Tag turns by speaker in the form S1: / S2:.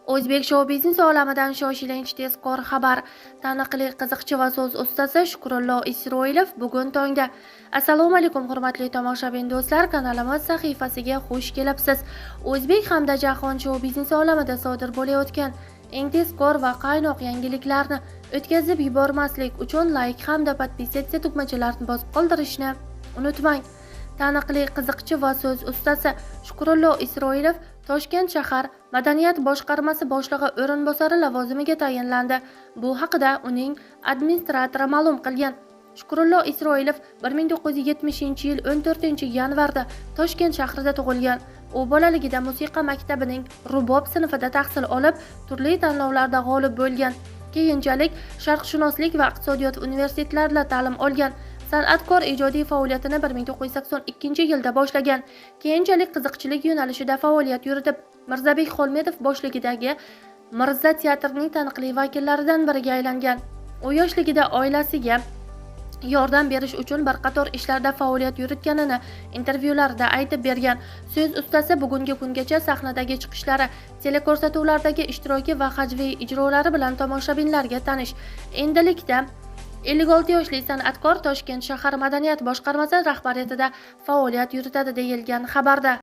S1: O'zbek shou-biznes olamidan shoshilinch tezkor xabar. Taniqli qiziqchi va so'z ustasi Shukrullo Isroilov bugun tongda. Assalomu alaykum hurmatli tomoshabin do'stlar, kanalimiz sahifasiga xush kelibsiz. O'zbek hamda jahon shou-biznes olamida sodir bo'layotgan eng tezkor va qaynoq yangiliklarni o'tkazib yubormaslik uchun like hamda podpisatsiya tugmachalarini bosib qoldirishni unutmang. Taniqli qiziqchi va so'z ustasi Shukrullo Isroilov Toshkent shahar Madaniyat boshqarmasi boshlig'i o'rinbosari lavozimiga tayinlandi. Bu haqida uning administratori ma'lum qilgan. Shukrullo Isroilov 1970-yil 14-yanvarda Toshkent shahrida tug'ilgan. U bolaligida musiqa maktabining rubob sinfida tahsil olib, turli tanlovlarda g'olib bo'lgan. Keyinchalik sharqshunoslik va iqtisodiyot universitetlarida ta'lim olgan. San'atkor ijodiy faoliyatini 1982-yilda boshlagan. Keyinchalik qiziqchilik yo'nalishida faoliyat yuritib, Mirzabek Xolmedov boshligidagi Mirza teatrining taniqli vakillaridan biriga aylangan. U yoshligida oilasiga yordam berish uchun bir qator ishlarda faoliyat yuritganini intervyularida aytib bergan. So'z ustasi bugungi kungacha sahnadagi chiqishlari, teleko'rsatuvlardagi ishtiroki va hajviy ijrolari bilan tomoshabinlarga tanish. Endilikda 56 yoshli san'atkor Toshkent shahar Madaniyat boshqarmasi rahbariyatida faoliyat yuritadi deyilgan xabarda.